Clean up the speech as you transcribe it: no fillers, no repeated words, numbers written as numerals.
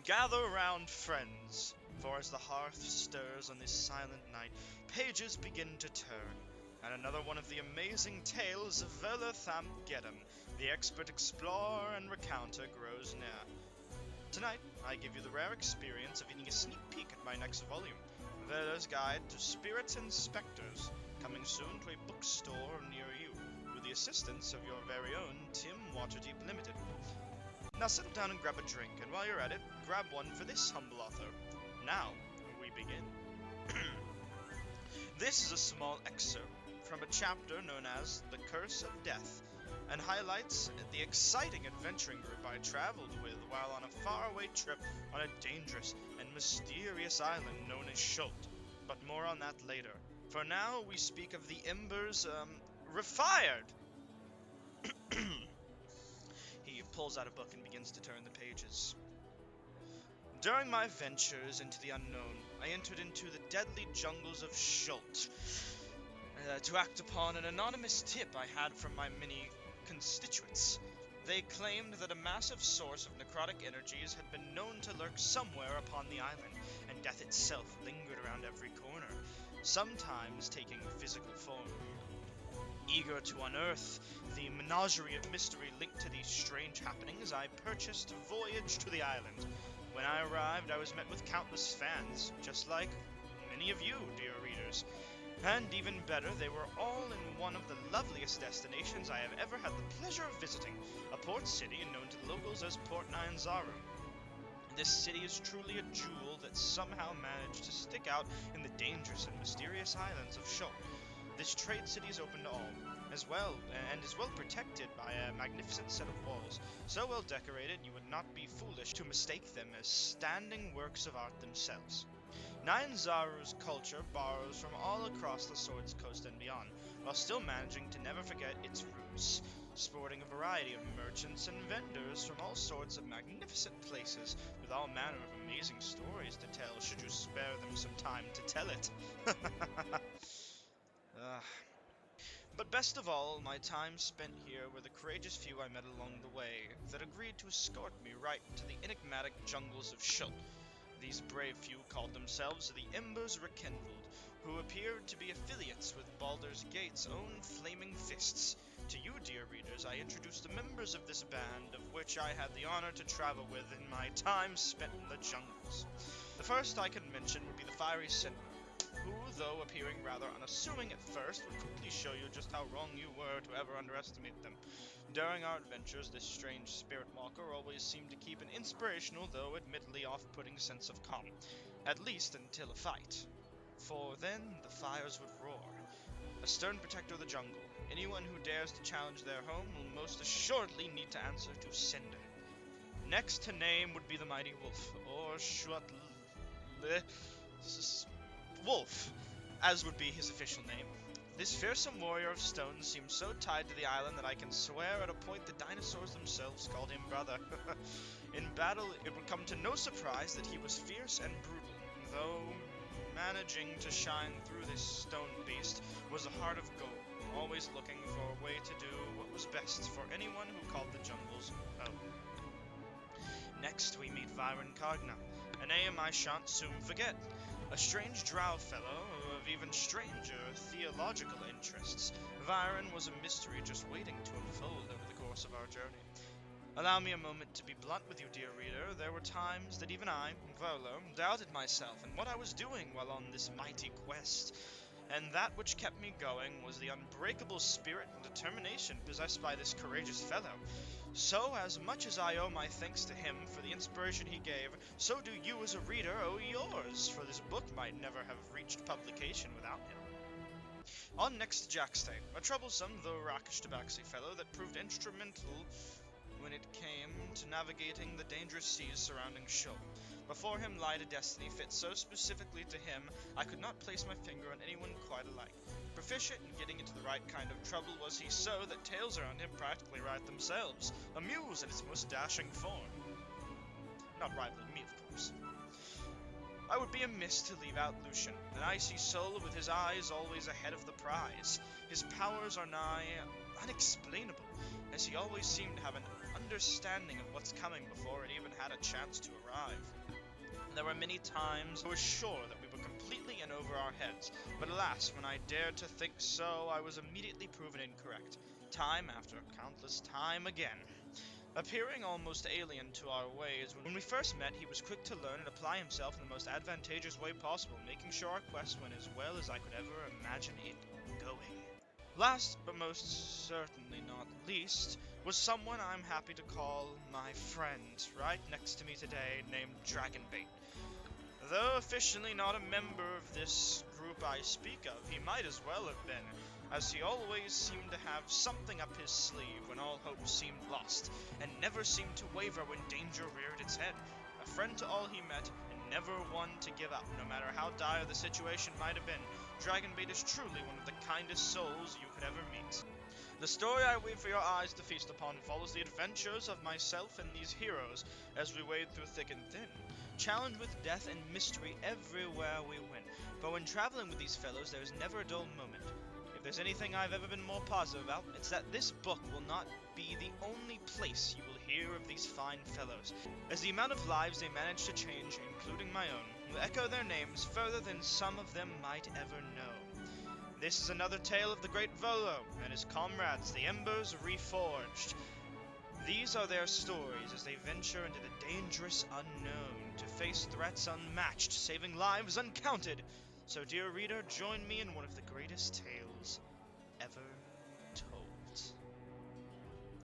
Gather round, friends, for as the hearth stirs on this silent night, pages begin to turn, and another one of the amazing tales of Volo, the expert explorer and recounter, grows near. Tonight, I give you the rare experience of getting a sneak peek at my next volume, Volo's Guide to Spirits and Spectres, coming soon to a bookstore near you, with the assistance of your very own Tim Waterdeep Limited. Now settle down and grab a drink, and while you're at it, grab one for this humble author. Now, we begin. This is a small excerpt from a chapter known as The Curse of Death, and highlights the exciting adventuring group I traveled with while on a faraway trip on a dangerous and mysterious island known as Schult. But more on that later. For now, we speak of the Embers, refired! He pulls out a book and begins to turn the pages. During my ventures into the unknown, I entered into the deadly jungles of Schult to act upon an anonymous tip I had from my many constituents. They claimed that a massive source of necrotic energies had been known to lurk somewhere upon the island, and death itself lingered around every corner, sometimes taking physical form. Eager to unearth the menagerie of mystery linked to these strange happenings, I purchased a voyage to the island. When I arrived, I was met with countless fans, just like many of you, dear readers. And even better, they were all in one of the loveliest destinations I have ever had the pleasure of visiting, a port city known to the locals as Port Nyanzaru. This city is truly a jewel that somehow managed to stick out in the dangerous and mysterious islands of Schult. This trade city is open to all, as well, and is well protected by a magnificent set of walls, so well decorated you would not be foolish to mistake them as standing works of art themselves. Nyanzaru's culture borrows from all across the Sword's Coast and beyond, while still managing to never forget its roots, sporting a variety of merchants and vendors from all sorts of magnificent places, with all manner of amazing stories to tell should you spare them some time to tell it. But best of all, my time spent here were the courageous few I met along the way that agreed to escort me right into the enigmatic jungles of Schult. These brave few called themselves the Embers Rekindled, who appeared to be affiliates with Baldur's Gate's own Flaming Fists. To you, dear readers, I introduce the members of this band, of which I had the honor to travel with in my time spent in the jungles. The first I can mention would be the Fiery Sentinel, who, though appearing rather unassuming at first, would quickly show you just how wrong you were to ever underestimate them. During our adventures, this strange spirit walker always seemed to keep an inspirational, though admittedly off-putting sense of calm, at least until a fight. For then the fires would roar. A stern protector of the jungle, anyone who dares to challenge their home will most assuredly need to answer to Cinder. Next to name would be the mighty Wolf, or Wolf, as would be his official name. This fearsome warrior of stone seemed so tied to the island that I can swear at a point the dinosaurs themselves called him brother. In battle, it would come to no surprise that he was fierce and brutal, though managing to shine through this stone beast was a heart of gold, always looking for a way to do what was best for anyone who called the jungles home. Next, we meet Viren Cogna, a name I shan't soon forget. A strange drow fellow of even stranger theological interests, Viren was a mystery just waiting to unfold over the course of our journey. Allow me a moment to be blunt with you, dear reader. There were times that even I, Volo, doubted myself and what I was doing while on this mighty quest. And that which kept me going was the unbreakable spirit and determination possessed by this courageous fellow. So, as much as I owe my thanks to him for the inspiration he gave, so do you as a reader owe yours, for this book might never have reached publication without him. On next to Jackstay, a troublesome though rakish tabaxi fellow that proved instrumental when it came to navigating the dangerous seas surrounding Schult. Before him lied a destiny fit so specifically to him, I could not place my finger on anyone quite alike. Proficient in getting into the right kind of trouble was he so that tales around him practically write themselves, a muse in its most dashing form. Not rivaling me, of course. I would be amiss to leave out Lucian, an icy soul with his eyes always ahead of the prize. His powers are nigh unexplainable, as he always seemed to have an understanding of what's coming before it even had a chance to arrive. There were many times I was sure that we were completely in over our heads, but alas, when I dared to think so, I was immediately proven incorrect, time after countless time again. Appearing almost alien to our ways, when we first met, he was quick to learn and apply himself in the most advantageous way possible, making sure our quest went as well as I could ever imagine it going. Last, but most certainly not least, was someone I'm happy to call my friend, right next to me today, named Dragonbait. Though officially not a member of this group I speak of, he might as well have been, as he always seemed to have something up his sleeve when all hope seemed lost, and never seemed to waver when danger reared its head. A friend to all he met, and never one to give up, no matter how dire the situation might have been. Dragonbait is truly one of the kindest souls you could ever meet. The story I weave for your eyes to feast upon follows the adventures of myself and these heroes as we wade through thick and thin, challenged with death and mystery everywhere we went. But when traveling with these fellows, there is never a dull moment. If there's anything I've ever been more positive about, it's that this book will not be the only place you will hear of these fine fellows, as the amount of lives they manage to change, including my own, will echo their names further than some of them might ever know. This is another tale of the great Volo and his comrades, the Embers Reforged. These are their stories as they venture into the dangerous unknown, to face threats unmatched, saving lives uncounted. So, dear reader, join me in one of the greatest tales ever